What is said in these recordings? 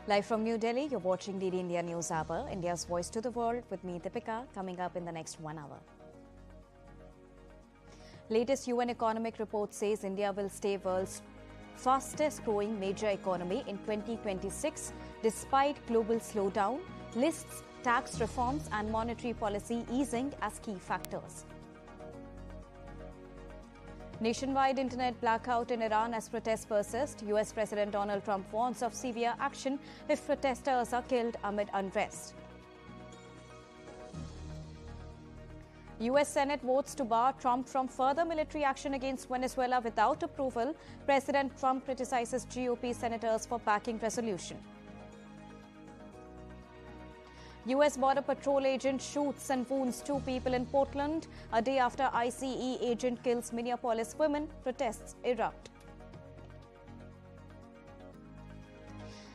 Live from New Delhi, you're watching DD India News Hour, India's voice to the world with me, Deepika, coming up in the next 1 hour. Latest UN economic report says India will stay world's fastest growing major economy in 2026 despite global slowdown, lists tax reforms and monetary policy easing as key factors. Nationwide internet blackout in Iran as protests persist. US President Donald Trump warns of severe action if protesters are killed amid unrest. US Senate votes to bar Trump from further military action against Venezuela without approval. President Trump criticizes GOP senators for backing resolution. US Border Patrol agent shoots and wounds 2 people in Portland. A day after ICE agent kills Minneapolis women, protests erupt.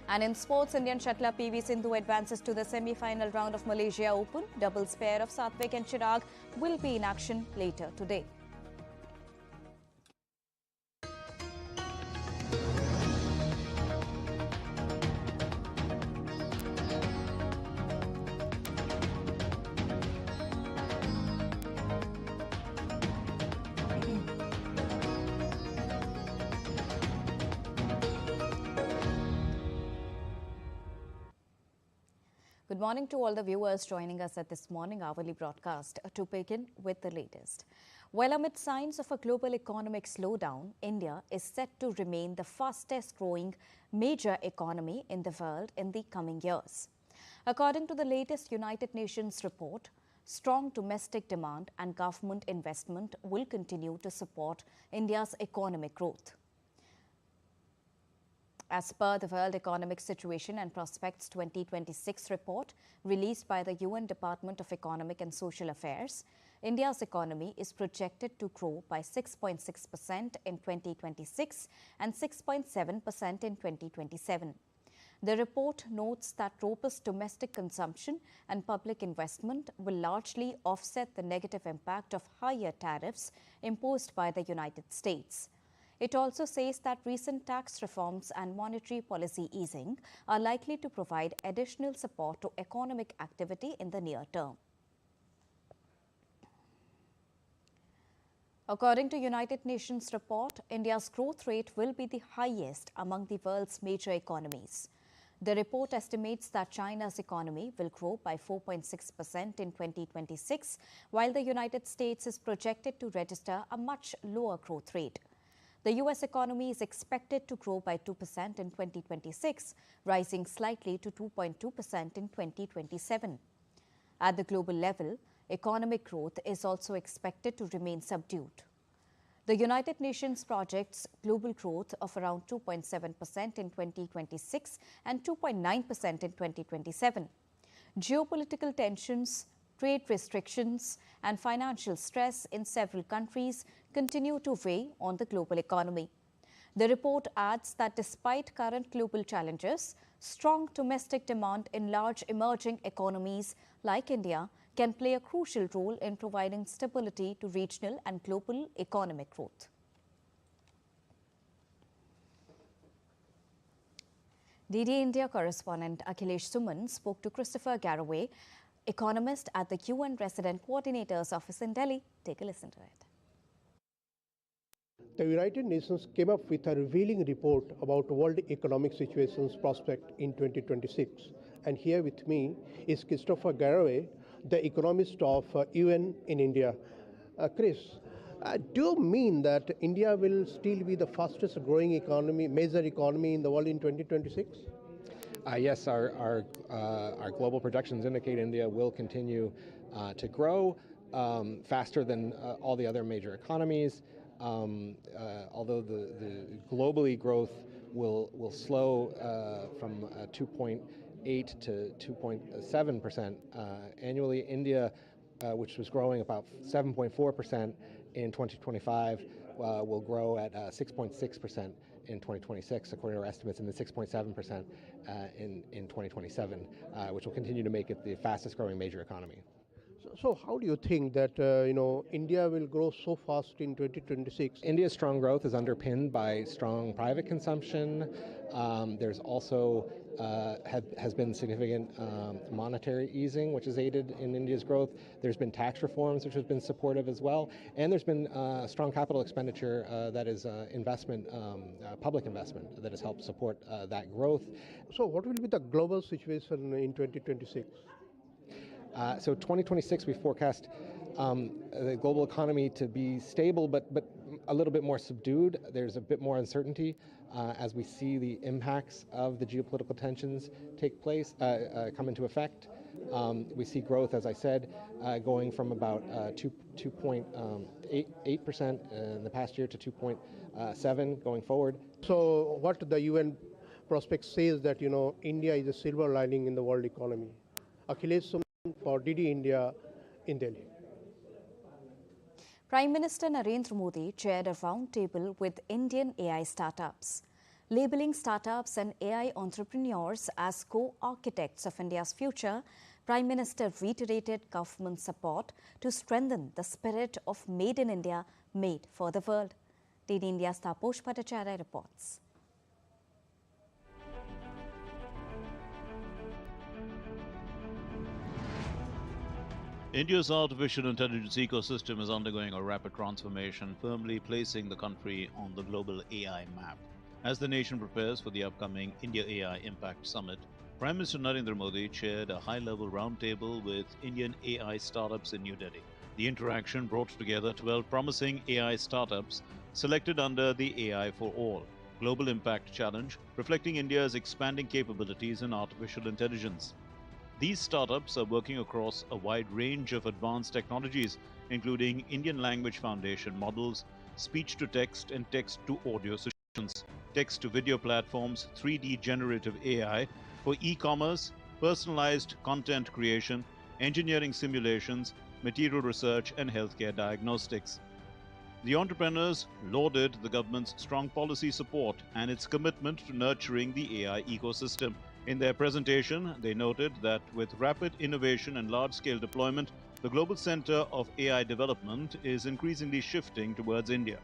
And in sports, Indian shuttler PV Sindhu advances to the semi-final round of Malaysia Open. Doubles pair of Satvik and Chirag will be in action later today. Good morning to all the viewers joining us at this morning hourly broadcast. To begin with the latest. Well, amid signs of a global economic slowdown, India is set to remain the fastest growing major economy in the world in the coming years. According to the latest United Nations report, strong domestic demand and government investment will continue to support India's economic growth. As per the World Economic Situation and Prospects 2026 report released by the UN Department of Economic and Social Affairs, India's economy is projected to grow by 6.6% in 2026 and 6.7% in 2027. The report notes that robust domestic consumption and public investment will largely offset the negative impact of higher tariffs imposed by the United States. It also says that recent tax reforms and monetary policy easing are likely to provide additional support to economic activity in the near term. According to United Nations report, India's growth rate will be the highest among the world's major economies. The report estimates that China's economy will grow by 4.6% in 2026, while the United States is projected to register a much lower growth rate. The US economy is expected to grow by 2% in 2026, rising slightly to 2.2% in 2027. At the global level, economic growth is also expected to remain subdued. The United Nations projects global growth of around 2.7% in 2026 and 2.9% in 2027. Geopolitical tensions, trade restrictions and financial stress in several countries continue to weigh on the global economy. The report adds that despite current global challenges, strong domestic demand in large emerging economies like India can play a crucial role in providing stability to regional and global economic growth. DD India correspondent Akhilesh Suman spoke to Christopher Garraway, economist at the UN Resident Coordinator's Office in Delhi. Take a listen to it. The United Nations came up with a revealing report about world economic situation's prospect in 2026. And here with me is Christopher Garraway, the economist of UN in India. Chris, do you mean that India will still be the fastest growing economy, major economy in the world in 2026? Yes, our global projections indicate India will continue to grow faster than all the other major economies. Although the globally growth will slow from 2.8 to 2.7% annually. India, which was growing about 7.4% in 2025, will grow at 6.6% in 2026, according to our estimates, and then 6.7% in 2027, which will continue to make it the fastest growing major economy. So So how do you think that India will grow so fast in 2026? India's strong growth is underpinned by strong private consumption. There's also has been significant monetary easing, which has aided in India's growth. There's been tax reforms, which has been supportive as well, and there's been strong capital expenditure that is investment, public investment, that has helped support that growth. So what will be the global situation in 2026? So 2026, we forecast the global economy to be stable, but a little bit more subdued. There's a bit more uncertainty as we see the impacts of the geopolitical tensions take place, come into effect. We see growth, as I said, going from about 2.8% in the past year to 2.7 going forward. So what the UN prospect says that India is a silver lining in the world economy. Akhilesh for DD India in Delhi. Prime Minister Narendra Modi chaired a roundtable with Indian AI startups. Labeling startups and AI entrepreneurs as co-architects of India's future, Prime Minister reiterated government support to strengthen the spirit of Made in India, made for the world. DD India's Taposh Bhattacharya reports. India's artificial intelligence ecosystem is undergoing a rapid transformation, firmly placing the country on the global AI map. As the nation prepares for the upcoming India AI Impact Summit, Prime Minister Narendra Modi chaired a high-level roundtable with Indian AI startups in New Delhi. The interaction brought together 12 promising AI startups selected under the AI for All Global Impact Challenge, reflecting India's expanding capabilities in artificial intelligence. These startups are working across a wide range of advanced technologies, including Indian language foundation models, speech-to-text and text-to-audio solutions, text-to-video platforms, 3D generative AI for e-commerce, personalized content creation, engineering simulations, material research, and healthcare diagnostics. The entrepreneurs lauded the government's strong policy support and its commitment to nurturing the AI ecosystem. In their presentation, they noted that with rapid innovation and large-scale deployment, the global center of AI development is increasingly shifting towards India.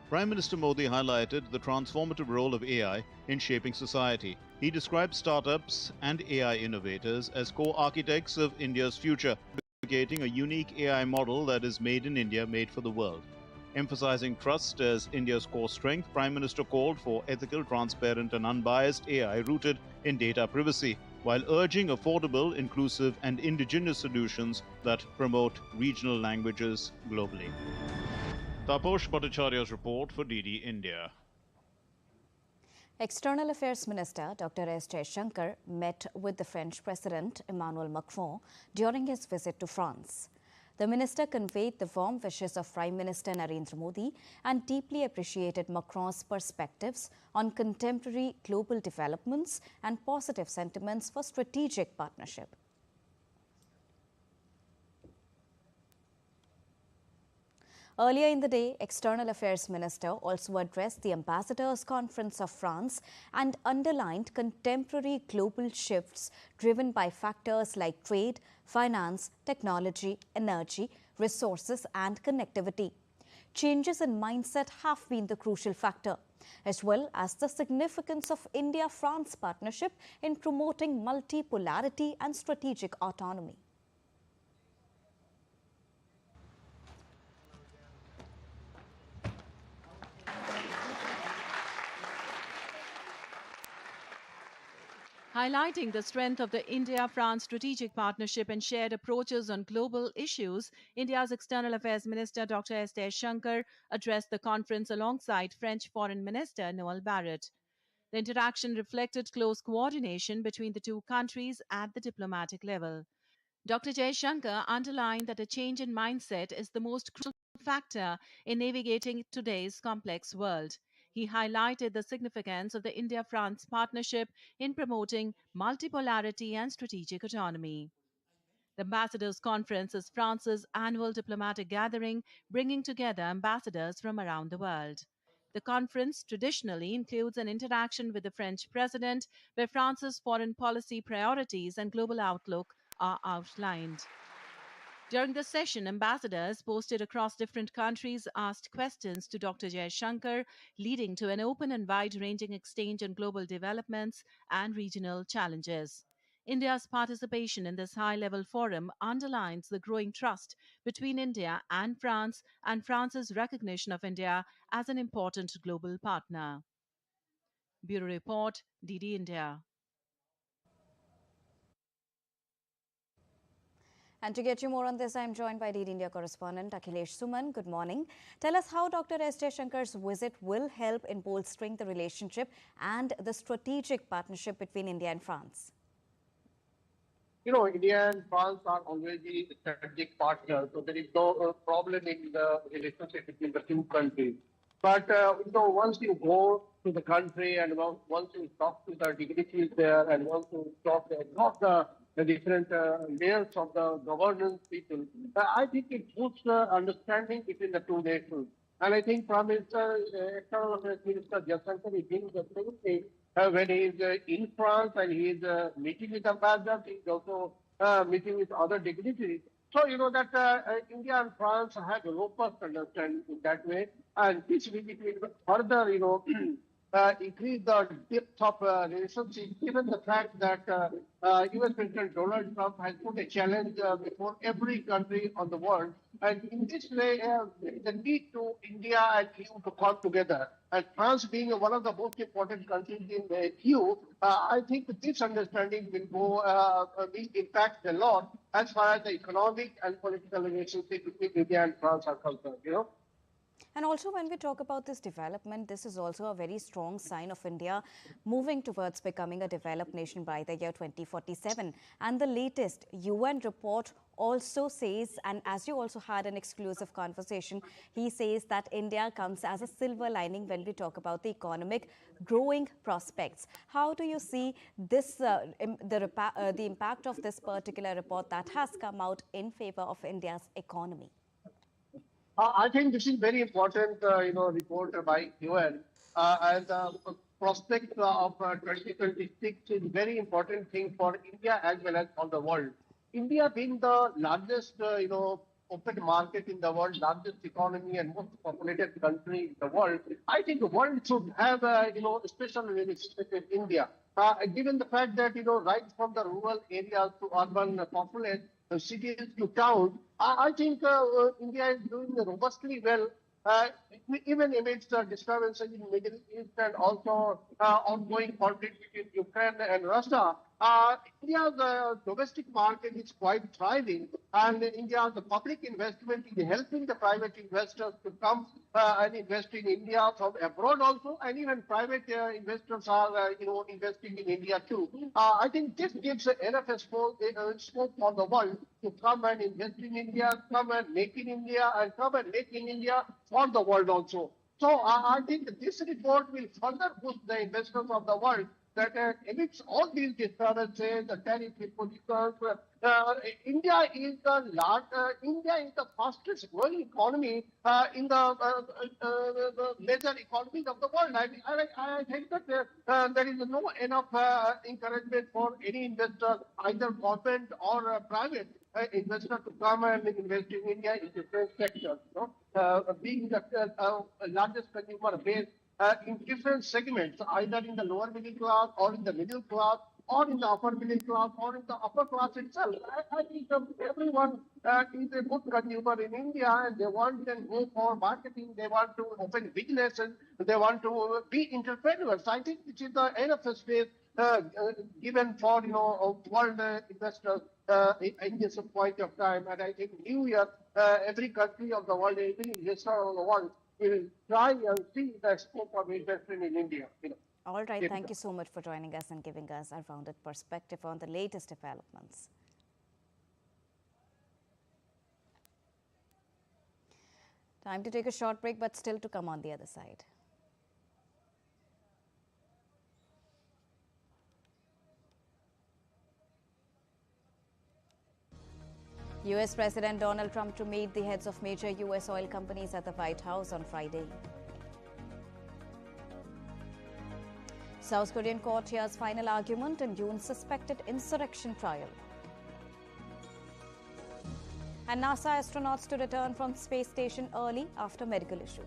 Prime Minister Modi highlighted the transformative role of AI in shaping society. He described startups and AI innovators as co-architects of India's future, advocating a unique AI model that is made in India, made for the world. Emphasizing trust as India's core strength, Prime Minister called for ethical, transparent and unbiased AI rooted in data privacy, while urging affordable, inclusive and indigenous solutions that promote regional languages globally. Taposh Bhattacharya's report for DD India. External Affairs Minister Dr. S. Jaishankar met with the French President Emmanuel Macron during his visit to France. The minister conveyed the warm wishes of Prime Minister Narendra Modi and deeply appreciated Macron's perspectives on contemporary global developments and positive sentiments for strategic partnership. Earlier in the day, External Affairs Minister also addressed the Ambassadors' Conference of France and underlined contemporary global shifts driven by factors like trade, finance, technology, energy, resources and connectivity. Changes in mindset have been the crucial factor, as well as the significance of India-France partnership in promoting multipolarity and strategic autonomy. Highlighting the strength of the India-France strategic partnership and shared approaches on global issues, India's External Affairs Minister Dr. S. Jaishankar addressed the conference alongside French Foreign Minister Noel Barrot. The interaction reflected close coordination between the two countries at the diplomatic level. Dr. Jaishankar underlined that a change in mindset is the most crucial factor in navigating today's complex world. He highlighted the significance of the India-France partnership in promoting multipolarity and strategic autonomy. The Ambassadors' Conference is France's annual diplomatic gathering, bringing together ambassadors from around the world. The conference traditionally includes an interaction with the French president, where France's foreign policy priorities and global outlook are outlined. During the session, ambassadors posted across different countries asked questions to Dr. Jaishankar, leading to an open and wide-ranging exchange on global developments and regional challenges. India's participation in this high-level forum underlines the growing trust between India and France's recognition of India as an important global partner. Bureau Report, DD India. And to get you more on this, I am joined by DD India correspondent Akhilesh Suman. Good morning. Tell us how Dr. S. Jaishankar's visit will help in bolstering the relationship and the strategic partnership between India and France. India and France are already strategic partners, so there is no problem in the relationship between the two countries. But once you go to the country and once you talk to the dignitaries there and once you talk the different layers of the governance people, I think it boosts understanding between the two nations. And I think Prime Minister, External Affairs Minister Jaishankar is doing the same thing when he is in France and he is meeting with ambassadors. He is also meeting with other dignitaries. So, that India and France have a robust understanding in that way. And this visit will further, increase the depth of relationship, given the fact that U.S. President Donald Trump has put a challenge before every country on the world. And in this way, the need to India and EU to come together. And France being one of the most important countries in the EU, I think this understanding will impact a lot as far as the economic and political relationship between India and France are concerned, And also when we talk about this development, this is also a very strong sign of India moving towards becoming a developed nation by the year 2047. And the latest UN report also says, and as you also had an exclusive conversation, he says that India comes as a silver lining when we talk about the economic growing prospects. How do you see this, the impact of this particular report that has come out in favor of India's economy? I think this is very important, report by UN. And the prospect of 2026 is very important thing for India as well as for the world. India being the largest, open market in the world, largest economy and most populated country in the world, I think the world should have, special relationship with India. Given the fact that, right from the rural areas to urban populace, cities to town, I think India is doing robustly well, even amidst the disturbances in the Middle East and also ongoing conflict between Ukraine and Russia. India's domestic market is quite thriving, and India's public investment is helping the private investors to come and invest in India from abroad also, and even private investors are, investing in India too. I think this gives enough scope for the world to come and invest in India, come and make in India, and come and make in India for the world also. So I think this report will further boost the investors of the world that amidst all these disturbances, the tariff impositions, India is the fastest growing economy in the major economies of the world. I think that there is no enough encouragement for any investor, either government or private investor, to come and invest in India in different sectors. Being the largest consumer base in different segments, either in the lower middle class or in the middle class or in the upper middle class or in the upper class itself. I think everyone is a good consumer in India, and they want to go for marketing, they want to open business, and they want to be entrepreneurs. I think this is the enough space given for world investors in this point of time. And I think New Year, every country of the world, every investor of the world will try and see the scope of investment in India. All right. Thank you so much for joining us and giving us a rounded perspective on the latest developments. Time to take a short break, but still to come on the other side. US President Donald Trump to meet the heads of major US oil companies at the White House on Friday. South Korean court hears final argument in Yoon's suspected insurrection trial. And NASA astronauts to return from space station early after medical issue.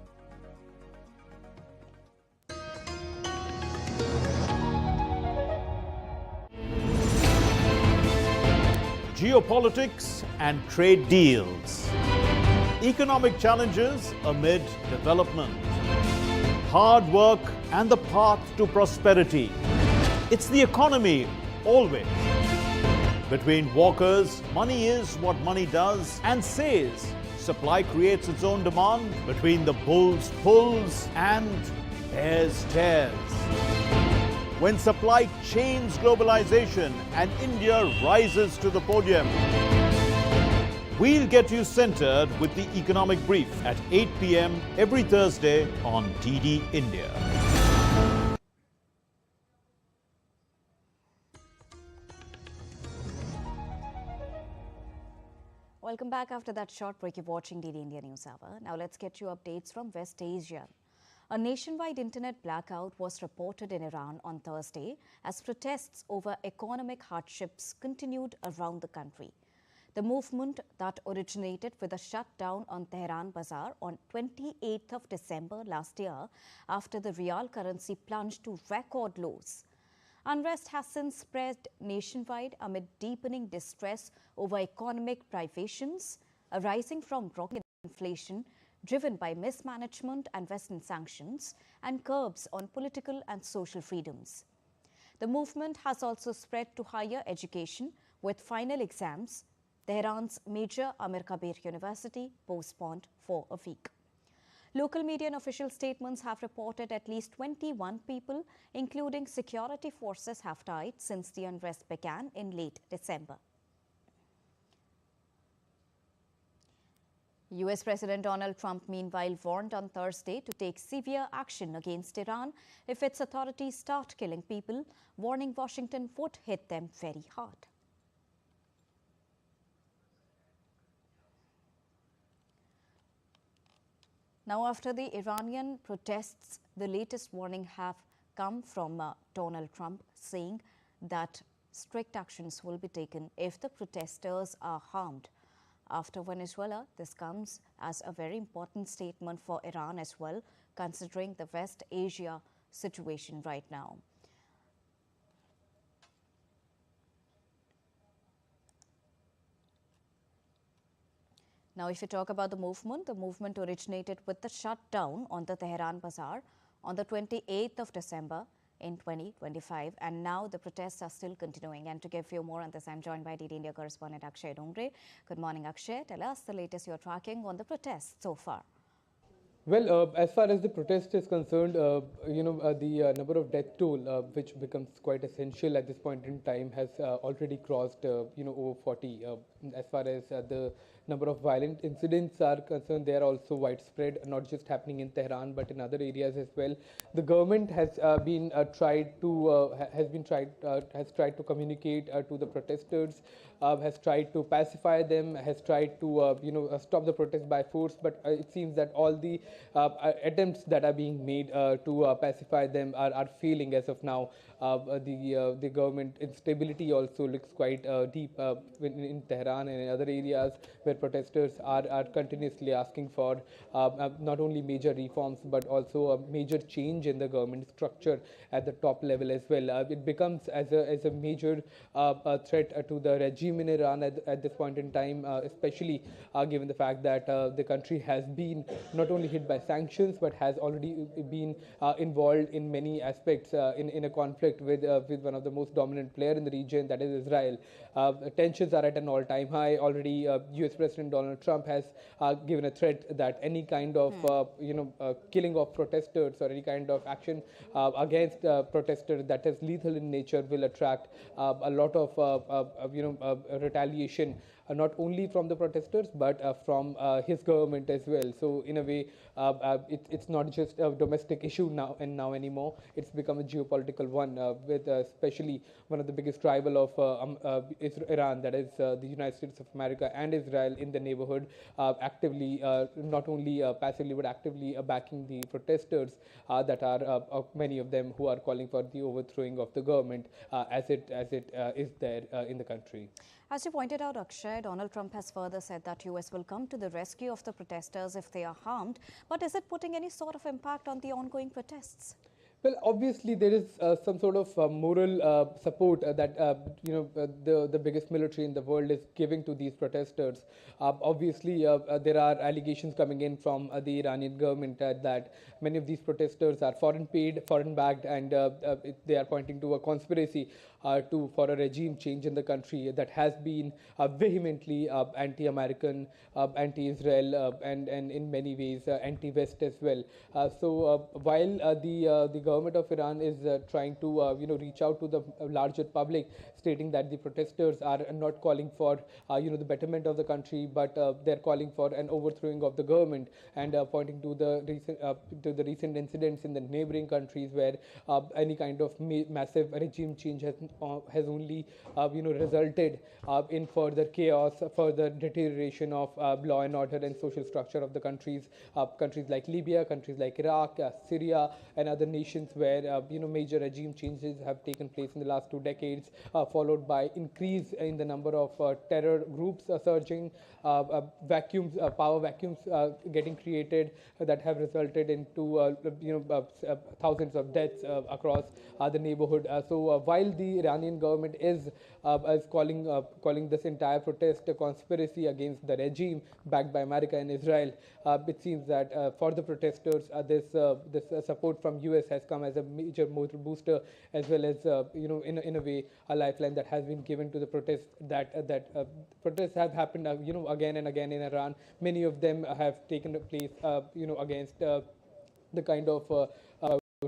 Geopolitics and trade deals. Economic challenges amid development. Hard work and the path to prosperity. It's the economy, always. Between walkers, money is what money does and says. Supply creates its own demand. Between the bulls pulls and bears tears. When supply chains globalization and India rises to the podium. We'll get you centered with the economic brief at 8 p.m. every Thursday on DD India. Welcome back after that short break. You're watching DD India News Hour. Now let's get you updates from West Asia. A nationwide internet blackout was reported in Iran on Thursday as protests over economic hardships continued around the country. The movement that originated with a shutdown on Tehran Bazaar on 28th of December last year after the real currency plunged to record lows. Unrest has since spread nationwide amid deepening distress over economic privations arising from rocketing inflation driven by mismanagement and Western sanctions and curbs on political and social freedoms. The movement has also spread to higher education with final exams. Tehran's major Amir Kabir University postponed for a week. Local media and official statements have reported at least 21 people, including security forces, have died since the unrest began in late December. US President Donald Trump, meanwhile, warned on Thursday to take severe action against Iran if its authorities start killing people, warning Washington would hit them very hard. Now, after the Iranian protests, the latest warning have come from Donald Trump, saying that strict actions will be taken if the protesters are harmed. After Venezuela, this comes as a very important statement for Iran as well, considering the West Asia situation right now. Now, if you talk about the movement originated with the shutdown on the Tehran Bazaar on the 28th of December in 2025, and now the protests are still continuing. And to give you more on this, I'm joined by DD India correspondent Akshay Dongre. Good morning, Akshay. Tell us the latest you're tracking on the protests so far. Well, as far as the protest is concerned, the number of death toll, which becomes quite essential at this point in time, has already crossed, over 40. As far as the number of violent incidents are concerned, they are also widespread, not just happening in Tehran but in other areas as well. The government has tried to communicate to the protesters, has tried to pacify them, has tried to stop the protest by force. But it seems that all the attempts that are being made to pacify them are failing as of now. The government instability also looks quite deep in Tehran and in other areas where protesters are continuously asking for not only major reforms but also a major change in the government structure at the top level as well. It becomes as a major threat to the regime in Iran at this point in time, especially given the fact that the country has been not only hit by sanctions but has already been involved in many aspects in a conflict with one of the most dominant player in the region, that is Israel. Tensions are at an all-time high. Already US President Donald Trump has given a threat that any kind of killing of protesters or any kind of action against protesters that is lethal in nature will attract a lot of retaliation, not only from the protesters but from his government as well. So in a way, it's not just a domestic issue now anymore. It's become a geopolitical one, with especially one of the biggest rival of Iran, that is the United States of America and Israel in the neighborhood, actively, not only passively but actively backing the protesters that are many of them who are calling for the overthrowing of the government as it is there in the country. As you pointed out, Akshay, Donald Trump has further said that US will come to the rescue of the protesters if they are harmed. But is it putting any sort of impact on the ongoing protests? Well, obviously there is some sort of moral support that the biggest military in the world is giving to these protesters. Obviously, there are allegations coming in from the Iranian government that many of these protesters are foreign paid, foreign backed, and they are pointing to a conspiracy for a regime change in the country that has been vehemently anti-American, anti-Israel, and in many ways anti-West as well. So while the government of Iran is trying to reach out to the larger public, stating that the protesters are not calling for the betterment of the country, but they're calling for an overthrowing of the government, and pointing to the recent incidents in the neighboring countries where any kind of massive regime change has only resulted in further chaos, further deterioration of law and order and social structure of the countries like Libya, countries like Iraq, Syria, and other nations where major regime changes have taken place in the last 2 decades, followed by increase in the number of terror groups surging, power vacuums getting created that have resulted into thousands of deaths across the neighborhood. So while the Iranian government is calling this entire protest a conspiracy against the regime backed by America and Israel, it seems that for the protesters, this support from US has come as a major moral booster, as well as in a way a lifeline that has been given to the protests. That protests have happened again and again in Iran. Many of them have taken place against the kind of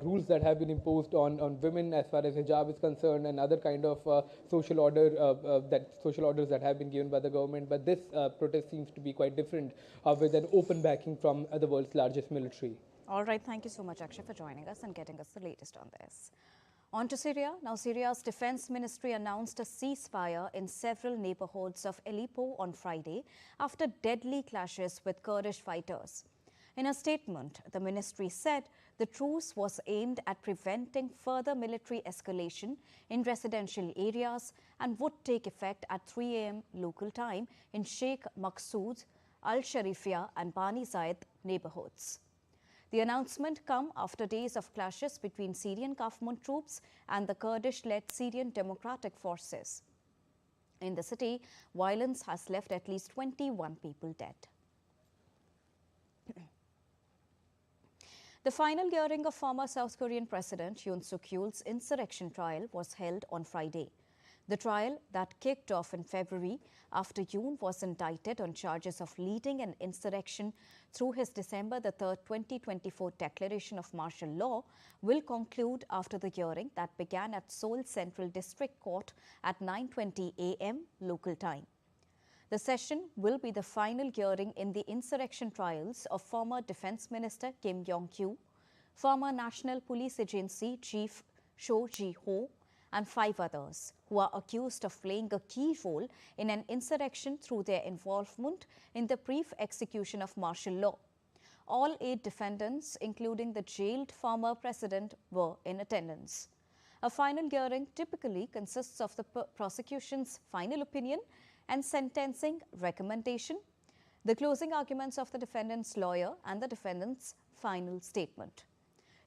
rules that have been imposed on women as far as hijab is concerned, and other kind of social orders that have been given by the government. But this protest seems to be quite different, with an open backing from the world's largest military. All right, thank you so much, Akshay, for joining us and getting us the latest on this. On to Syria. Now, Syria's defense ministry announced a ceasefire in several neighborhoods of Aleppo on Friday after deadly clashes with Kurdish fighters. In a statement, the ministry said the truce was aimed at preventing further military escalation in residential areas and would take effect at 3 a.m. local time in Sheikh Maqsood, Al-Sharifia and Bani Zayed neighborhoods. The announcement comes after days of clashes between Syrian government troops and the Kurdish-led Syrian Democratic Forces. In the city, violence has left at least 21 people dead. The final hearing of former South Korean President Yoon Suk-yeol's insurrection trial was held on Friday. The trial that kicked off in February after Yoon was indicted on charges of leading an insurrection through his December 3, 2024 declaration of martial law will conclude after the hearing that began at Seoul Central District Court at 9:20 a.m. local time. The session will be the final hearing in the insurrection trials of former Defense Minister Kim Yong-kyu, former National Police Agency Chief Cho Ji-ho, and 5 others who are accused of playing a key role in an insurrection through their involvement in the brief execution of martial law. All 8 defendants, including the jailed former president, were in attendance. A final hearing typically consists of the prosecution's final opinion and sentencing recommendation, the closing arguments of the defendant's lawyer, and the defendant's final statement.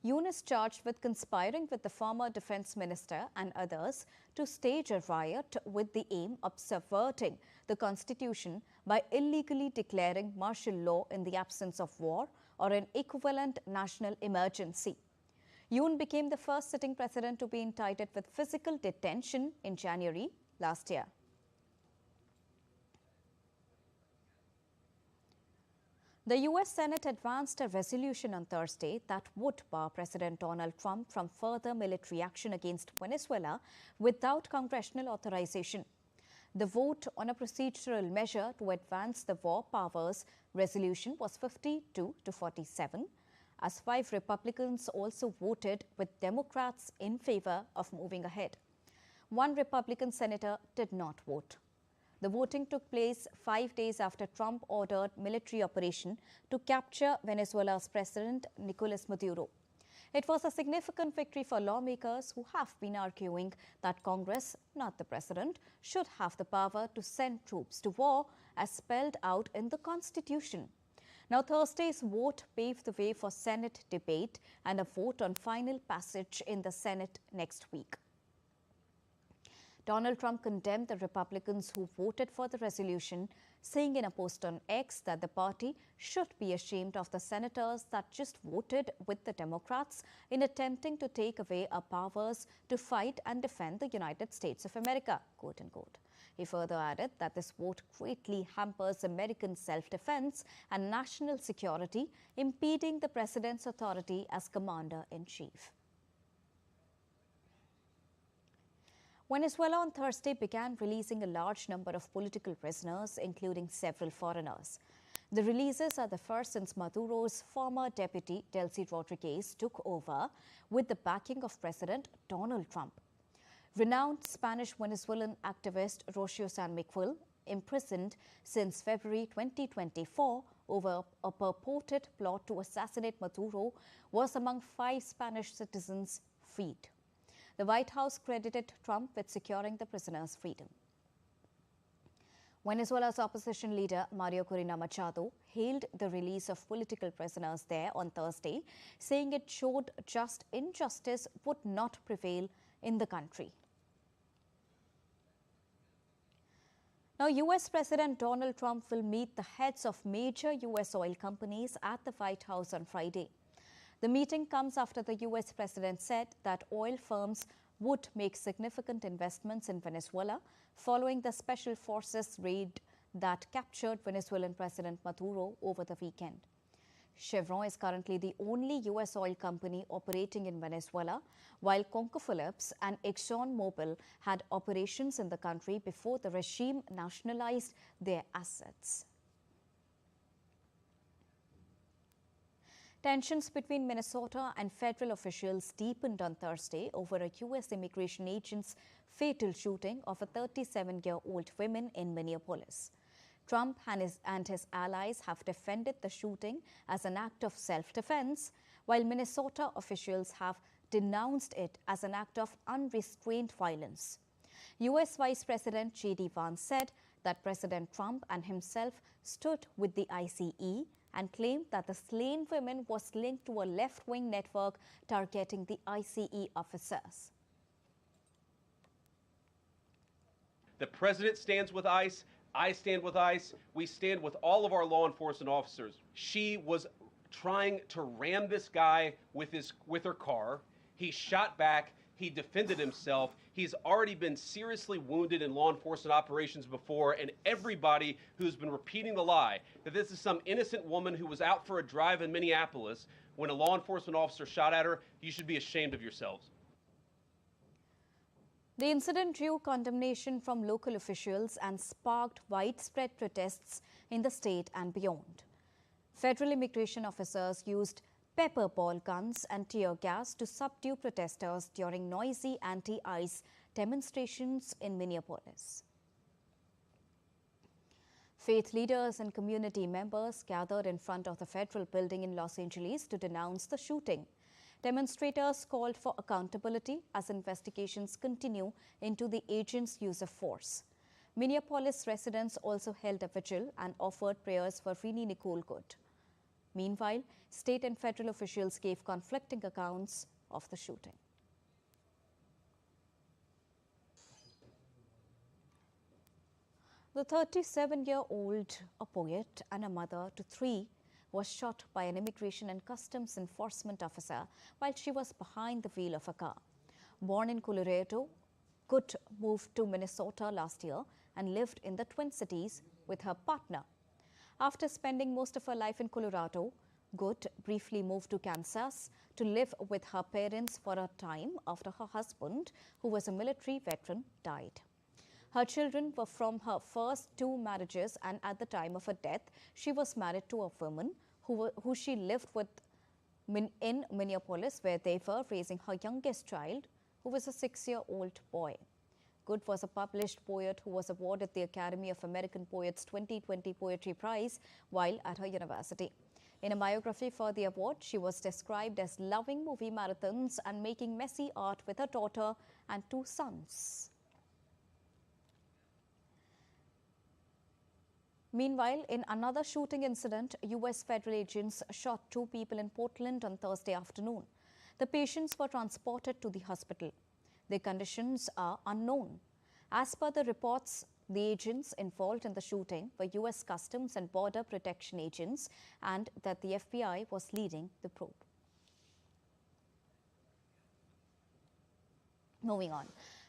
Yoon is charged with conspiring with the former defense minister and others to stage a riot with the aim of subverting the constitution by illegally declaring martial law in the absence of war or an equivalent national emergency. Yoon became the first sitting president to be indicted with physical detention in January last year. The U.S. Senate advanced a resolution on Thursday that would bar President Donald Trump from further military action against Venezuela without congressional authorization. The vote on a procedural measure to advance the war powers resolution was 52 to 47, as 5 Republicans also voted with Democrats in favor of moving ahead. 1 Republican senator did not vote. The voting took place 5 days after Trump ordered military operation to capture Venezuela's President Nicolas Maduro. It was a significant victory for lawmakers who have been arguing that Congress, not the President, should have the power to send troops to war as spelled out in the Constitution. Now, Thursday's vote paved the way for Senate debate and a vote on final passage in the Senate next week. Donald Trump condemned the Republicans who voted for the resolution, saying in a post on X that the party should be ashamed of the senators that just voted with the Democrats in attempting to take away our powers to fight and defend the United States of America, quote unquote. He further added that this vote greatly hampers American self-defense and national security, impeding the president's authority as commander-in-chief. Venezuela on Thursday began releasing a large number of political prisoners, including several foreigners. The releases are the first since Maduro's former deputy, Delcy Rodriguez, took over with the backing of President Donald Trump. Renowned Spanish-Venezuelan activist Rocio San Miguel, imprisoned since February 2024 over a purported plot to assassinate Maduro, was among 5 Spanish citizens freed. The White House credited Trump with securing the prisoners' freedom. Venezuela's opposition leader Mario Corina Machado hailed the release of political prisoners there on Thursday, saying it showed just injustice would not prevail in the country. Now, U.S. President Donald Trump will meet the heads of major U.S. oil companies at the White House on Friday. The meeting comes after the U.S. president said that oil firms would make significant investments in Venezuela following the special forces raid that captured Venezuelan President Maduro over the weekend. Chevron is currently the only U.S. oil company operating in Venezuela, while ConocoPhillips and ExxonMobil had operations in the country before the regime nationalized their assets. Tensions between Minnesota and federal officials deepened on Thursday over a U.S. immigration agent's fatal shooting of a 37-year-old woman in Minneapolis. Trump and his allies have defended the shooting as an act of self-defense, while Minnesota officials have denounced it as an act of unrestrained violence. U.S. Vice President J.D. Vance said that President Trump and himself stood with the ICE and claimed that the slain woman was linked to a left-wing network targeting the ICE officers. The president stands with ICE. I stand with ICE. We stand with all of our law enforcement officers. She was trying to ram this guy with her car. He shot back. He defended himself. He's already been seriously wounded in law enforcement operations before, and everybody who's been repeating the lie that this is some innocent woman who was out for a drive in Minneapolis when a law enforcement officer shot at her, you should be ashamed of yourselves. The incident drew condemnation from local officials and sparked widespread protests in the state and beyond. Federal immigration officers used pepper ball guns and tear gas to subdue protesters during noisy anti-ICE demonstrations in Minneapolis. Faith leaders and community members gathered in front of the federal building in Los Angeles to denounce the shooting. Demonstrators called for accountability as investigations continue into the agent's use of force. Minneapolis residents also held a vigil and offered prayers for Renee Nicole Good. Meanwhile, state and federal officials gave conflicting accounts of the shooting. The 37-year-old, a poet and a mother to 3, was shot by an immigration and customs enforcement officer while she was behind the wheel of a car. Born in Colorado, Good moved to Minnesota last year and lived in the Twin Cities with her partner. After spending most of her life in Colorado, Good briefly moved to Kansas to live with her parents for a time after her husband, who was a military veteran, died. Her children were from her first 2 marriages, and at the time of her death, she was married to a woman who she lived with in Minneapolis, where they were raising her youngest child, who was a 6-year-old boy. Good was a published poet who was awarded the Academy of American Poets 2020 Poetry Prize while at her university. In a biography for the award, she was described as loving movie marathons and making messy art with her daughter and 2 sons. Meanwhile, in another shooting incident, US federal agents shot 2 people in Portland on Thursday afternoon. The patients were transported to the hospital. Their conditions are unknown. As per the reports, the agents involved in the shooting were US Customs and Border Protection agents, and that the FBI was leading the probe. Moving on.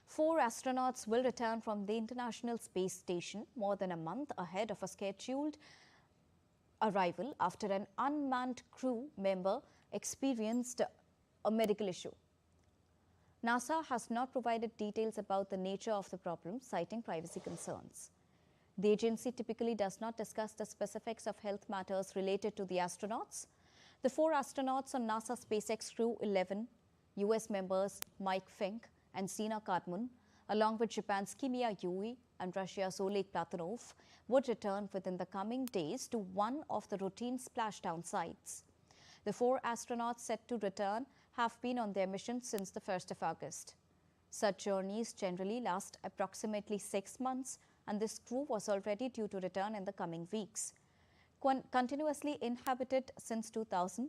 4 astronauts will return from the International Space Station more than a month ahead of a scheduled arrival after an unmanned crew member experienced a medical issue. NASA has not provided details about the nature of the problem, citing privacy concerns. The agency typically does not discuss the specifics of health matters related to the astronauts. The 4 astronauts on NASA SpaceX Crew 11, US members Mike Fink and Sina Kadmun, along with Japan's Kimiya Yui and Russia's Oleg Platonov, would return within the coming days to one of the routine splashdown sites. The 4 astronauts set to return have been on their mission since the 1st of August. Such journeys generally last approximately 6 months, and this crew was already due to return in the coming weeks. Continuously inhabited since 2000,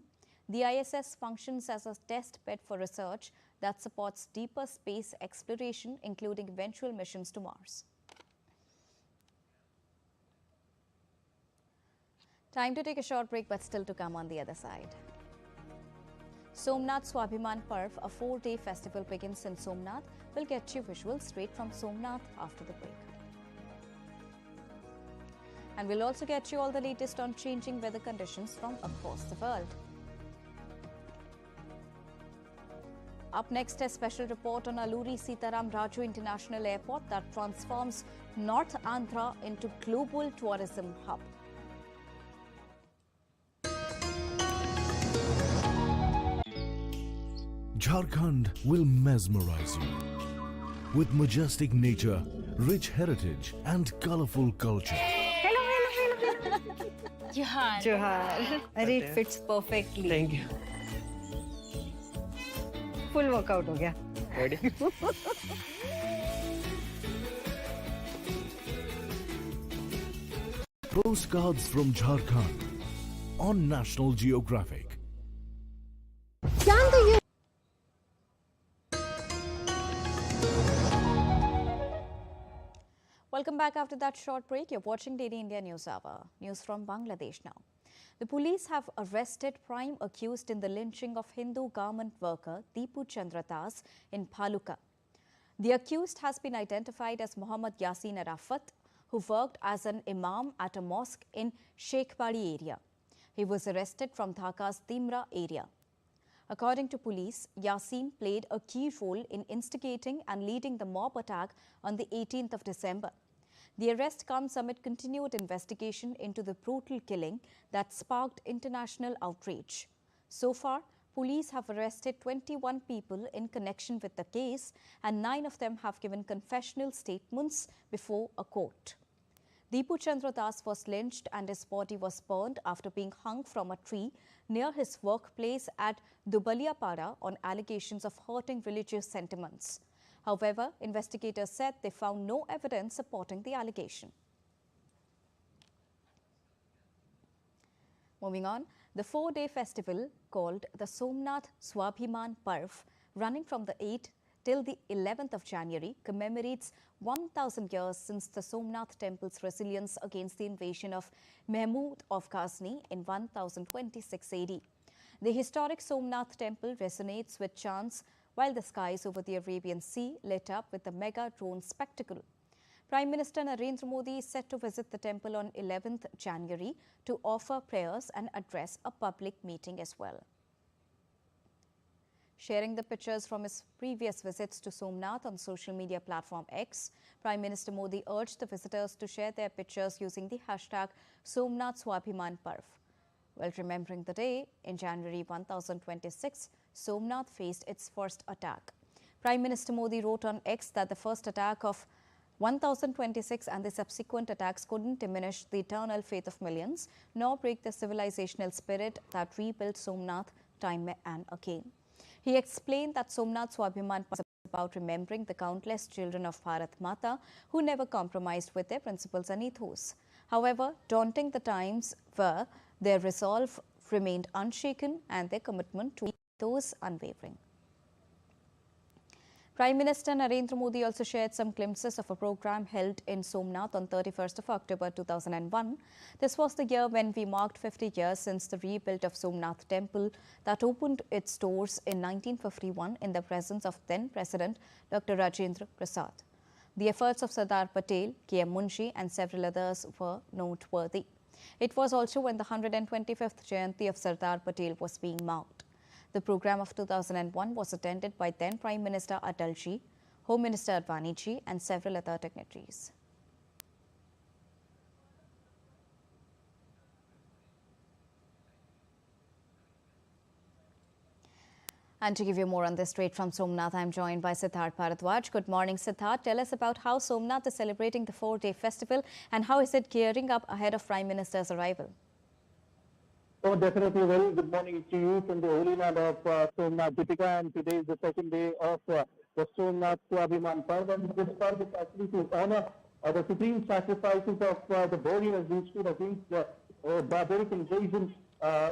the ISS functions as a test bed for research that supports deeper space exploration, including eventual missions to Mars. Time to take a short break, but still to come on the other side. Somnath Swabhiman Parv, a 4-day festival, begins in Somnath. We'll get you visuals straight from Somnath after the break. And we'll also get you all the latest on changing weather conditions from across the world. Up next, a special report on Alluri Sitaram Raju International Airport that transforms North Andhra into global tourism hub. Jharkhand will mesmerize you with majestic nature, rich heritage and colorful culture. Hello. Johar. Arey, it fits perfectly. Thank you. Full workout ho gaya. Ready? Postcards from Jharkhand on National Geographic. Welcome back after that short break. You're watching Daily India News Hour. News from Bangladesh now. The police have arrested prime accused in the lynching of Hindu garment worker Deepu Chandra Das in Bhaluka. The accused has been identified as Muhammad Yasin Arafat, who worked as an imam at a mosque in Shekhbari area. He was arrested from Dhaka's Timra area. According to police, Yasin played a key role in instigating and leading the mob attack on the 18th of December. The arrest comes amid continued investigation into the brutal killing that sparked international outrage. So far, police have arrested 21 people in connection with the case, and 9 of them have given confessional statements before a court. Deepu Chandra Das was lynched and his body was burned after being hung from a tree near his workplace at Dubaliapada on allegations of hurting religious sentiments. However, investigators said they found no evidence supporting the allegation. Moving on, the 4-day festival called the Somnath Swabhiman Parv, running from the 8th till the 11th of January, commemorates 1,000 years since the Somnath temple's resilience against the invasion of Mahmud of Ghazni in 1026 AD. The historic Somnath temple resonates with chants while the skies over the Arabian Sea lit up with the mega drone spectacle. Prime Minister Narendra Modi is set to visit the temple on 11th January to offer prayers and address a public meeting as well. Sharing the pictures from his previous visits to Somnath on social media platform X, Prime Minister Modi urged the visitors to share their pictures using the hashtag Somnath Swabhiman Parv. While remembering the day, in January 1026, Somnath faced its first attack. Prime Minister Modi wrote on X that the first attack of 1026 and the subsequent attacks couldn't diminish the eternal faith of millions, nor break the civilizational spirit that rebuilt Somnath time and again. He explained that Somnath Swabhiman was about remembering the countless children of Bharat Mata who never compromised with their principles and ethos. However, daunting the times were, their resolve remained unshaken and their commitment to ethos unwavering. Prime Minister Narendra Modi also shared some glimpses of a program held in Somnath on 31st of October 2001. This was the year when we marked 50 years since the rebuild of Somnath Temple that opened its doors in 1951 in the presence of then President Dr. Rajendra Prasad. The efforts of Sardar Patel, K.M. Munshi and several others were noteworthy. It was also when the 125th Jayanti of Sardar Patel was being marked. The program of 2001 was attended by then Prime Minister Atal ji, Home Minister Advani ji and several other dignitaries. And to give you more on this straight from Somnath, I am joined by Siddharth Bharadwaj. Good morning, Siddharth. Tell us about how Somnath is celebrating the 4-day festival and how is it gearing up ahead of Prime Minister's arrival? Oh, definitely. Well, good morning to you from the holy land of Somnath, Deepika, and today is the second day of the Somnath Swabhiman Parv, and this Parv is actually to honor the supreme sacrifices of the warriors who stood against the barbaric invasion,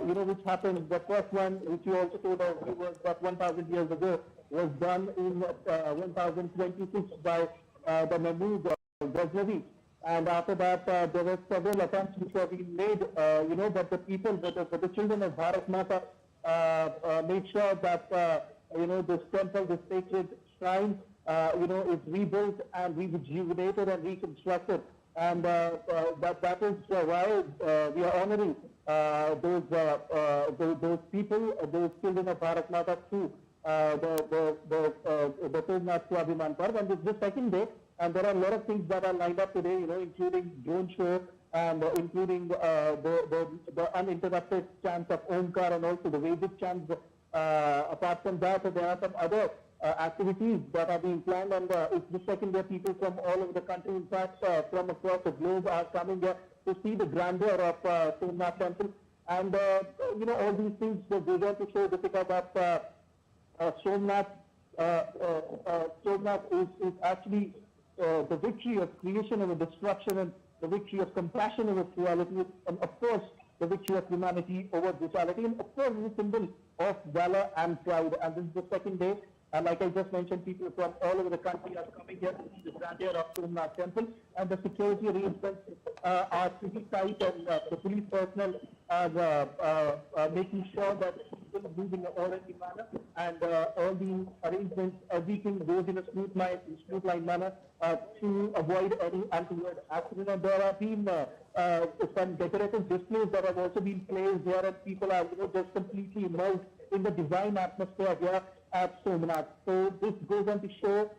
which happened. The first one, which you also told our viewers, about 1,000 years ago, was done in 1026 by the Mahmud Ghaznavi. And after that, there were several attempts which were being made, but the people, the children of Bharat Mata made sure that, this temple, this sacred shrine, is rebuilt and rejuvenated and reconstructed. And that is why we are honoring those people, those children of Bharat Mata through the Somnath Swabhiman Parv. And it's the second day. And there are a lot of things that are lined up today, including drone show and including the uninterrupted chants of Omkar and also the Vedic chants. Apart from that, there are some other activities that are being planned, and it's the second day people from all over the country, in fact, from across the globe are coming here to see the grandeur of Somnath Temple. And, all these things that they want to show, Deepika, that Somnath is actually the victory of creation over destruction and the victory of compassion over cruelty, and of course the victory of humanity over brutality, and of course it's a symbol of valor and pride. And this is the second day, and like I just mentioned, people from all over the country are coming here to see the grandeur of Somnath Temple, and the security arrangements are pretty tight, and the police personnel are making sure that people move in an orderly manner, and all the arrangements, everything goes in a smooth line manner to avoid any untoward accident. And there have been some decorative displays that have also been placed here, and people are just completely immersed in the divine atmosphere here at Somnath. So this goes on to show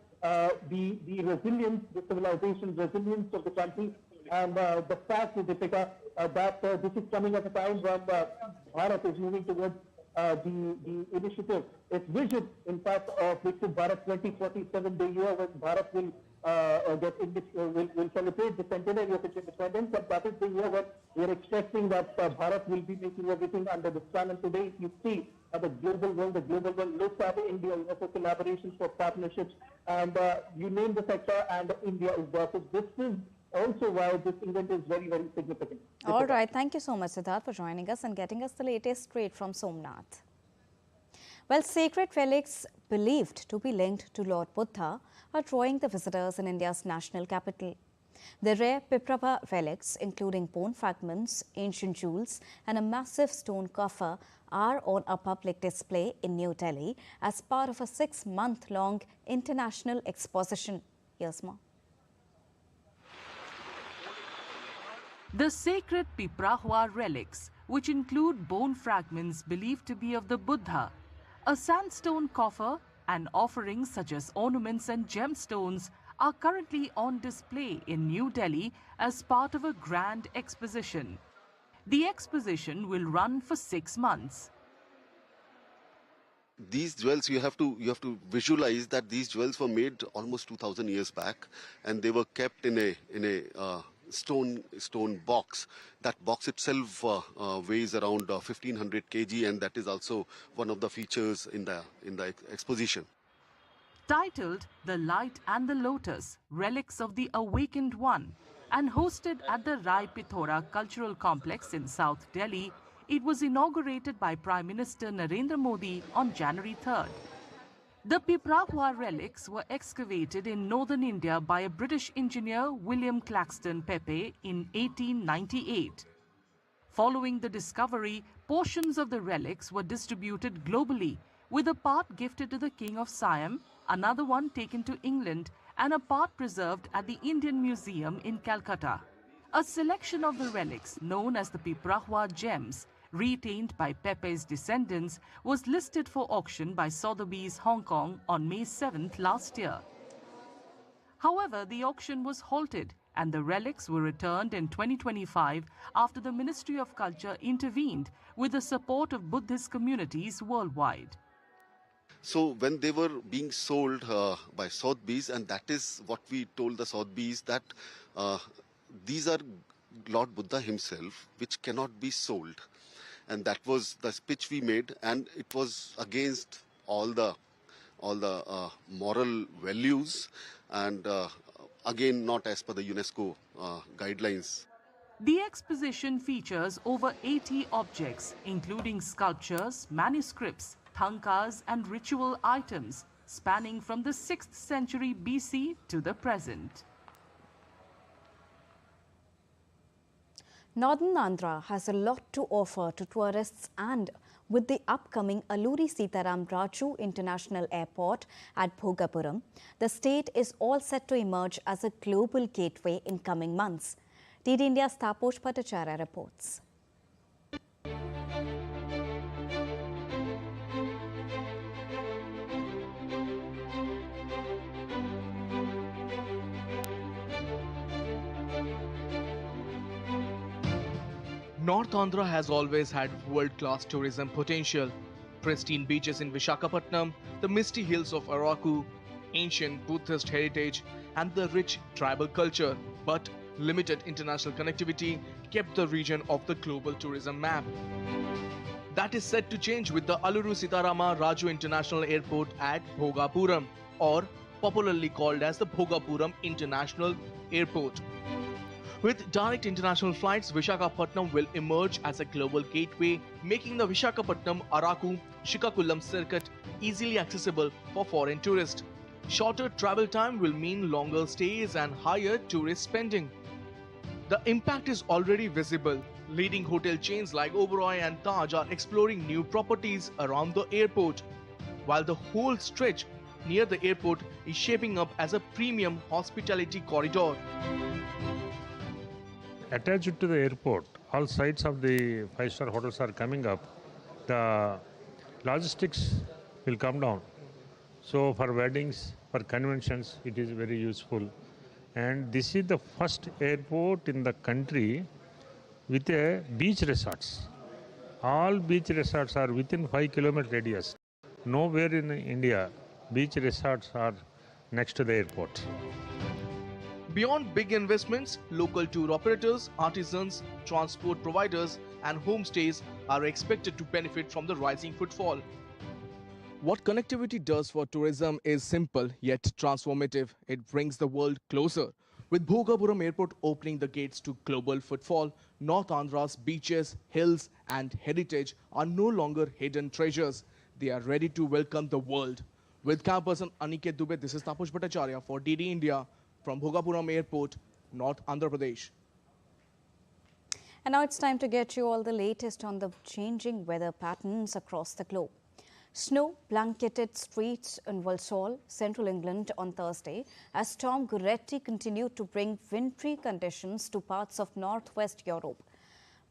the resilience, the civilization resilience of the country, and the fact, Deepika, that this is coming at a time when Bharat is moving towards the initiative, its vision, in fact, of Viksit Bharat 2047, the year when Bharat will will celebrate the centenary of its independence, and that is the year when we are expecting that Bharat will be making everything under the sun. And today, if you see the global world looks at India, for collaborations, for partnerships, and you name the sector, and India is there. So this is also why this event is very, very significant. All right. Thank you so much, Siddharth, for joining us and getting us the latest straight from Somnath. Well, sacred relics believed to be linked to Lord Buddha are drawing the visitors in India's national capital. The rare Piprava relics, including bone fragments, ancient jewels, and a massive stone coffer, are on a public display in New Delhi as part of a 6-month-long international exposition. Here's more. The sacred Piprahua relics, which include bone fragments believed to be of the Buddha, a sandstone coffer, and offerings such as ornaments and gemstones, are currently on display in New Delhi as part of a grand exposition. The exposition will run for 6 months. these jewels, you have to visualize that these jewels were made almost 2,000 years back, and they were kept in a stone box. That box itself weighs around 1,500 kg, and that is also one of the features in the exposition. Titled The Light and the Lotus, Relics of the Awakened One, and hosted at the Rai Pithora Cultural Complex in South Delhi, it was inaugurated by Prime Minister Narendra Modi on January 3rd. The Piprahua relics were excavated in northern India by a British engineer, William Claxton Pepe, in 1898. Following the discovery, portions of the relics were distributed globally, with a part gifted to the King of Siam, another one taken to England, and a part preserved at the Indian Museum in Calcutta. A selection of the relics, known as the Piprahua gems, retained by Pepe's descendants, was listed for auction by Sotheby's Hong Kong on May 7th last year. However, the auction was halted and the relics were returned in 2025 after the Ministry of Culture intervened with the support of Buddhist communities worldwide. So when they were being sold by Sotheby's, and that is what we told the Sotheby's, that these are Lord Buddha himself, which cannot be sold. And that was the speech we made, and it was against all the moral values, and again not as per the UNESCO guidelines. The exposition features over 80 objects, including sculptures, manuscripts, thankas and ritual items, spanning from the 6th century BC to the present. Northern Andhra has a lot to offer to tourists, and with the upcoming Alluri Sitaram Raju International Airport at Bhogapuram, the state is all set to emerge as a global gateway in coming months. DD India's Taposh Bhattacharya reports. North Andhra has always had world-class tourism potential. Pristine beaches in Visakhapatnam, the misty hills of Araku, ancient Buddhist heritage and the rich tribal culture. But limited international connectivity kept the region off the global tourism map. That is set to change with the Alluri Sitarama Raju International Airport at Bhogapuram, or popularly called as the Bhogapuram International Airport. With direct international flights, Visakhapatnam will emerge as a global gateway, making the Visakhapatnam-Araku-Shikakulam circuit easily accessible for foreign tourists. Shorter travel time will mean longer stays and higher tourist spending. The impact is already visible. Leading hotel chains like Oberoi and Taj are exploring new properties around the airport, while the whole stretch near the airport is shaping up as a premium hospitality corridor. Attached to the airport, all sites of the five-star hotels are coming up. The logistics will come down. So for weddings, for conventions, it is very useful. And this is the first airport in the country with a beach resorts. All beach resorts are within 5-kilometer radius. Nowhere in India, beach resorts are next to the airport. Beyond big investments, local tour operators, artisans, transport providers and homestays are expected to benefit from the rising footfall. What connectivity does for tourism is simple yet transformative. It brings the world closer. With Bhogapuram Airport opening the gates to global footfall, North Andhra's beaches, hills and heritage are no longer hidden treasures. They are ready to welcome the world. With camera person Aniket Dubey, this is Taposh Bhattacharya for DD India from Bhogapuram Airport, North Andhra Pradesh. And now it's time to get you all the latest on the changing weather patterns across the globe. Snow blanketed streets in Walsall, central England on Thursday as Storm Guretti continued to bring wintry conditions to parts of northwest Europe.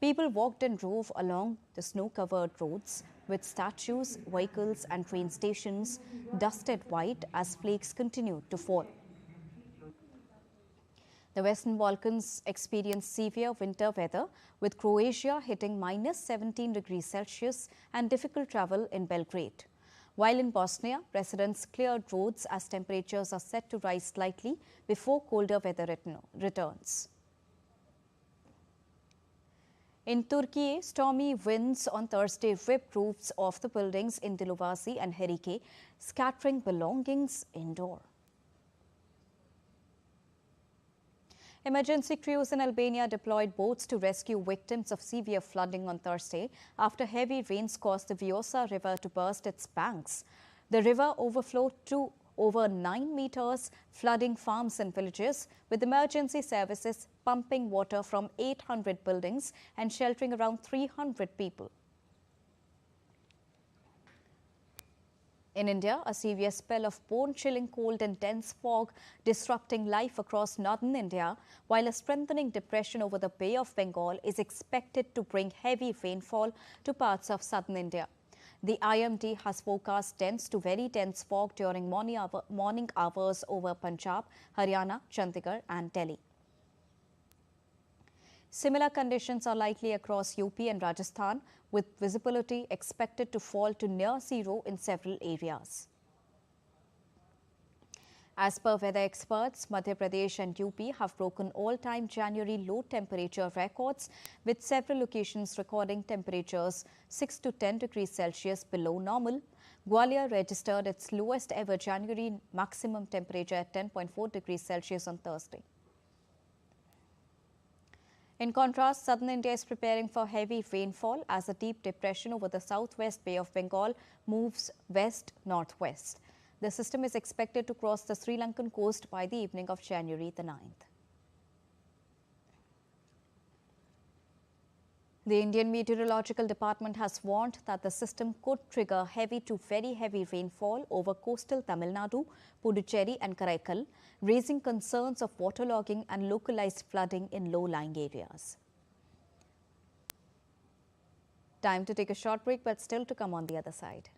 People walked and drove along the snow-covered roads with statues, vehicles and train stations dusted white as flakes continued to fall. The Western Balkans experienced severe winter weather, with Croatia hitting -17 degrees Celsius and difficult travel in Belgrade. While in Bosnia, residents cleared roads as temperatures are set to rise slightly before colder weather returns. In Turkey, stormy winds on Thursday ripped roofs of the buildings in Dilovasi and Herike, scattering belongings indoor. Emergency crews in Albania deployed boats to rescue victims of severe flooding on Thursday after heavy rains caused the Vjosa River to burst its banks. The river overflowed to over 9 meters, flooding farms and villages, with emergency services pumping water from 800 buildings and sheltering around 300 people. In India, a severe spell of bone-chilling cold and dense fog disrupting life across northern India, while a strengthening depression over the Bay of Bengal is expected to bring heavy rainfall to parts of southern India. The IMD has forecast dense to very dense fog during morning hours over Punjab, Haryana, Chandigarh and Delhi. Similar conditions are likely across UP and Rajasthan, with visibility expected to fall to near zero in several areas. As per weather experts, Madhya Pradesh and UP have broken all-time January low temperature records, with several locations recording temperatures 6 to 10 degrees Celsius below normal. Gwalior registered its lowest ever January maximum temperature at 10.4 degrees Celsius on Thursday. In contrast, southern India is preparing for heavy rainfall as a deep depression over the southwest Bay of Bengal moves west-northwest. The system is expected to cross the Sri Lankan coast by the evening of January the 9th. The Indian Meteorological Department has warned that the system could trigger heavy to very heavy rainfall over coastal Tamil Nadu, Puducherry and Karaikal, raising concerns of waterlogging and localized flooding in low-lying areas. Time to take a short break, but still to come on the other side.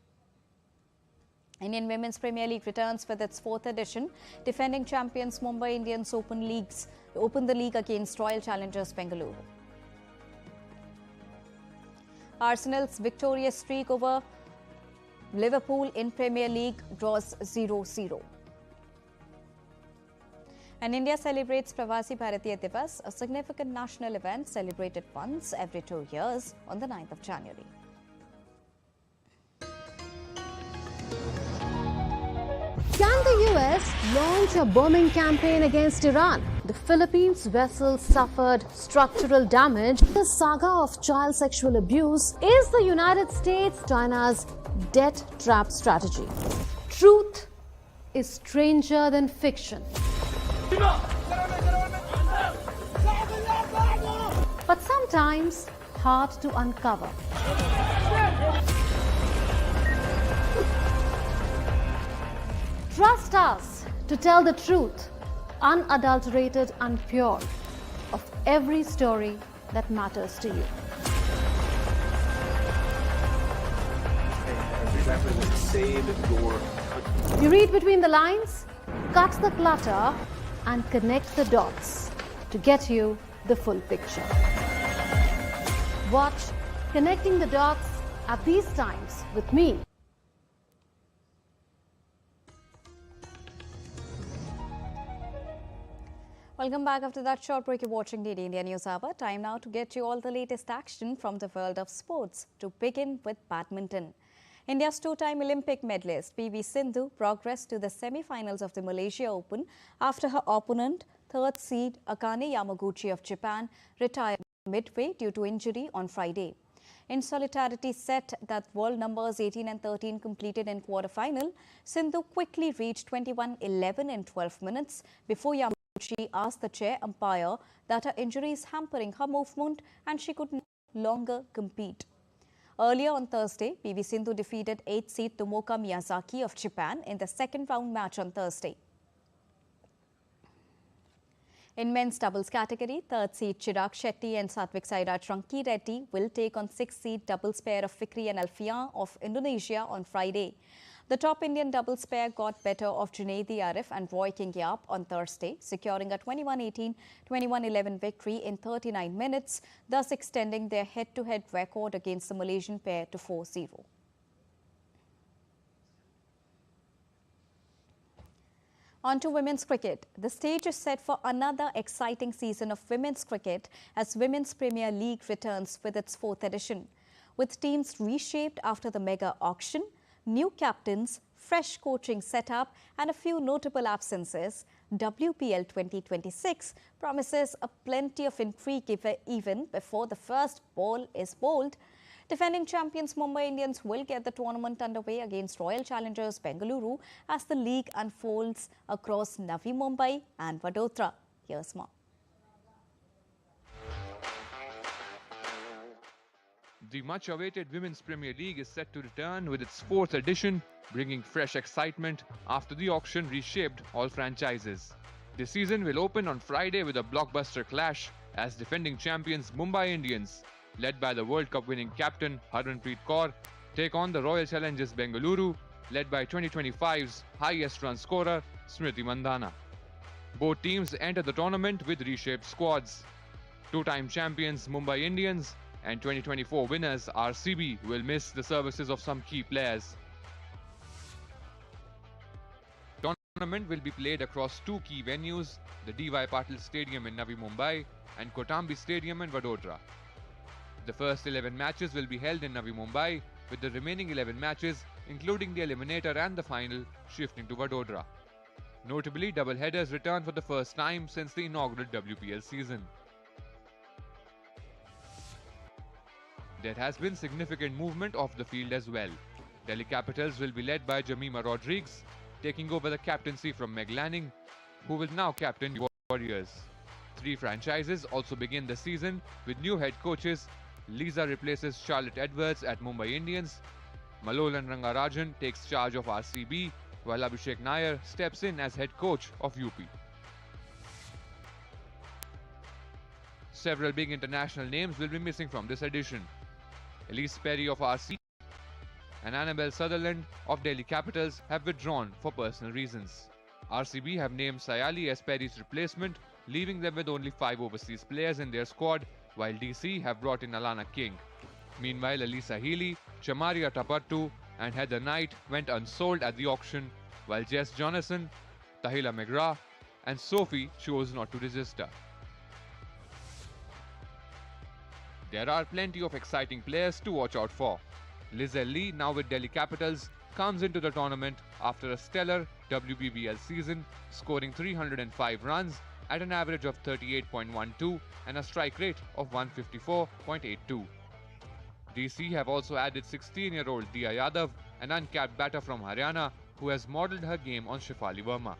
Indian Women's Premier League returns with its 4th edition. Defending champions Mumbai Indians open the league against Royal Challengers Bengaluru. Arsenal's victorious streak over Liverpool in Premier League draws 0-0. And India celebrates Prasar Bharati Divas, a significant national event celebrated once every 2 years on the 9th of January. Can the US launch a bombing campaign against Iran? The Philippines vessel suffered structural damage. The saga of child sexual abuse is the United States China's debt trap strategy. Truth is stranger than fiction. But sometimes hard to uncover. Trust us to tell the truth, unadulterated and pure, of every story that matters to you. You read between the lines, cut the clutter, and connect the dots to get you the full picture. Watch Connecting the Dots at these times with me. Welcome back. After that short break, you're watching the India News Hour. Time now to get you all the latest action from the world of sports. To begin with badminton. India's two-time Olympic medalist PV Sindhu progressed to the semi-finals of the Malaysia Open after her opponent, third seed Akane Yamaguchi of Japan, retired midway due to injury on Friday. In solidarity set that world numbers 18 and 13 completed in quarter-final, Sindhu quickly reached 21-11 in 12 minutes before Yamaguchi asked the chair umpire that her injury is hampering her movement and she could no longer compete. Earlier on Thursday, PV Sindhu defeated 8th seed Tomoka Miyazaki of Japan in the second round match on Thursday. In men's doubles category, third seed Chirag Shetty and Satvik Sairaj Ranki Reddy will take on sixth seed doubles pair of Fikri and Alfian of Indonesia on Friday. The top Indian doubles pair got better of Junaidi Arif and Roy Kingyap on Thursday, securing a 21-18, 21-11 victory in 39 minutes, thus extending their head-to-head record against the Malaysian pair to 4-0. On to women's cricket. The stage is set for another exciting season of women's cricket as Women's Premier League returns with its 4th edition. With teams reshaped after the mega auction, new captains, fresh coaching setup and a few notable absences, WPL 2026 promises a plenty of intrigue even before the first ball is bowled. Defending champions Mumbai Indians will get the tournament underway against Royal Challengers Bengaluru as the league unfolds across Navi Mumbai and Vadodara. Here's more. The much-awaited Women's Premier League is set to return with its 4th edition, bringing fresh excitement after the auction reshaped all franchises. The season will open on Friday with a blockbuster clash as defending champions Mumbai Indians, led by the World Cup winning captain Harmanpreet Kaur, take on the Royal Challengers Bengaluru, led by 2025's highest run scorer Smriti Mandhana. Both teams enter the tournament with reshaped squads. Two-time champions Mumbai Indians and 2024 winners RCB will miss the services of some key players. The tournament will be played across 2 key venues, the D.Y. Patil Stadium in Navi Mumbai and Kotambi Stadium in Vadodara. The first 11 matches will be held in Navi Mumbai, with the remaining 11 matches, including the eliminator and the final, shifting to Vadodara. Notably, double headers return for the first time since the inaugural WPL season. There has been significant movement off the field as well. Delhi Capitals will be led by Jemima Rodrigues, taking over the captaincy from Meg Lanning, who will now captain the Warriors. 3 franchises also begin the season with new head coaches. Lisa replaces Charlotte Edwards at Mumbai Indians. Malolan Rangarajan takes charge of RCB, while Abhishek Nair steps in as head coach of UP. Several big international names will be missing from this edition. Elise Perry of RCB and Annabelle Sutherland of Delhi Capitals have withdrawn for personal reasons. RCB have named Sayali as Perry's replacement, leaving them with only 5 overseas players in their squad, while DC have brought in Alana King. Meanwhile, Alisa Healy, Chamaria Tapattu and Heather Knight went unsold at the auction, while Jess Jonathan, Tahila McGrath and Sophie chose not to register. There are plenty of exciting players to watch out for. Lizelle Lee, now with Delhi Capitals, comes into the tournament after a stellar WBBL season, scoring 305 runs at an average of 38.12 and a strike rate of 154.82. DC have also added 16-year-old Diya Yadav, an uncapped batter from Haryana, who has modelled her game on Shefali Verma.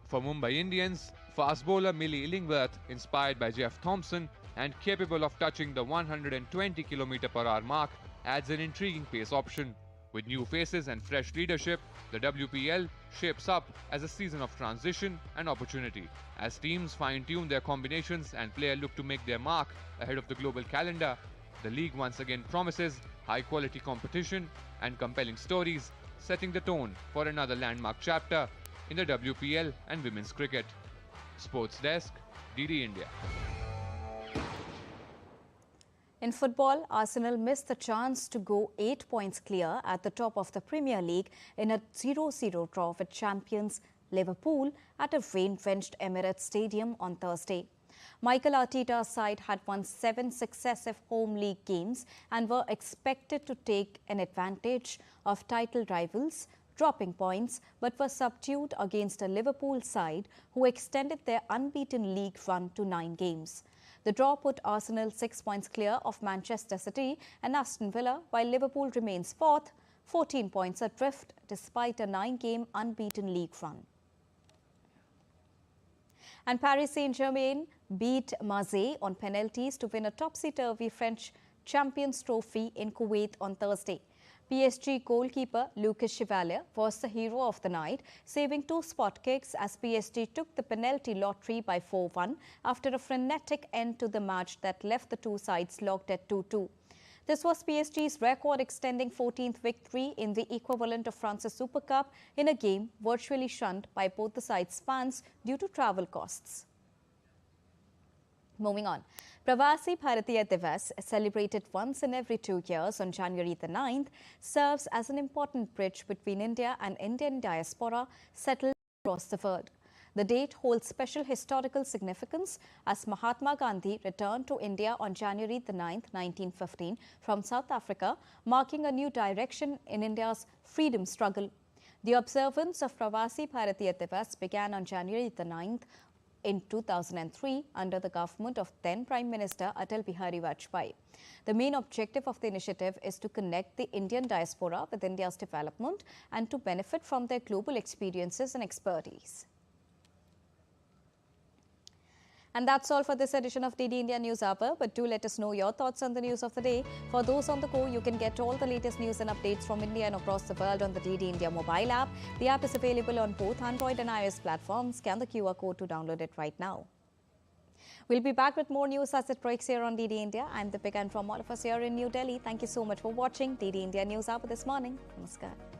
For Mumbai Indians, fast bowler Millie Illingworth, inspired by Jeff Thompson and capable of touching the 120 km/h mark, adds an intriguing pace option. With new faces and fresh leadership, the WPL shapes up as a season of transition and opportunity. As teams fine-tune their combinations and players look to make their mark ahead of the global calendar, the league once again promises high-quality competition and compelling stories, setting the tone for another landmark chapter in the WPL and women's cricket. Sports Desk, DD India. In football, Arsenal missed the chance to go 8 points clear at the top of the Premier League in a 0-0 draw with champions Liverpool at a rain-drenched Emirates Stadium on Thursday. Mikel Arteta's side had won 7 successive home league games and were expected to take an advantage of title rivals, dropping points, but were subdued against a Liverpool side who extended their unbeaten league run to 9 games. The draw put Arsenal 6 points clear of Manchester City and Aston Villa, while Liverpool remains 4th, 14 points adrift despite a 9-game unbeaten league run. And Paris Saint-Germain beat Marseille on penalties to win a topsy-turvy French Champions Trophy in Kuwait on Thursday. PSG goalkeeper Lucas Chevalier was the hero of the night, saving 2 spot kicks as PSG took the penalty lottery by 4-1 after a frenetic end to the match that left the two sides locked at 2-2. This was PSG's record-extending 14th victory in the equivalent of France's Super Cup in a game virtually shunned by both the sides' fans due to travel costs. Moving on, Prasar Bharati Divas, celebrated once in every 2 years on January the 9th, serves as an important bridge between India and Indian diaspora settled across the world. The date holds special historical significance as Mahatma Gandhi returned to India on January the 9th, 1915 from South Africa, marking a new direction in India's freedom struggle. The observance of Prasar Bharati Divas began on January the 9th in 2003 under the government of then Prime Minister Atal Bihari Vajpayee. The main objective of the initiative is to connect the Indian diaspora with India's development and to benefit from their global experiences and expertise. And that's all for this edition of DD India News Hour. But do let us know your thoughts on the news of the day. For those on the go, you can get all the latest news and updates from India and across the world on the DD India mobile app. The app is available on both Android and iOS platforms. Scan the QR code to download it right now. We'll be back with more news as it breaks here on DD India. I'm Deepika, and from all of us here in New Delhi, thank you so much for watching DD India News Hour this morning. Namaskar.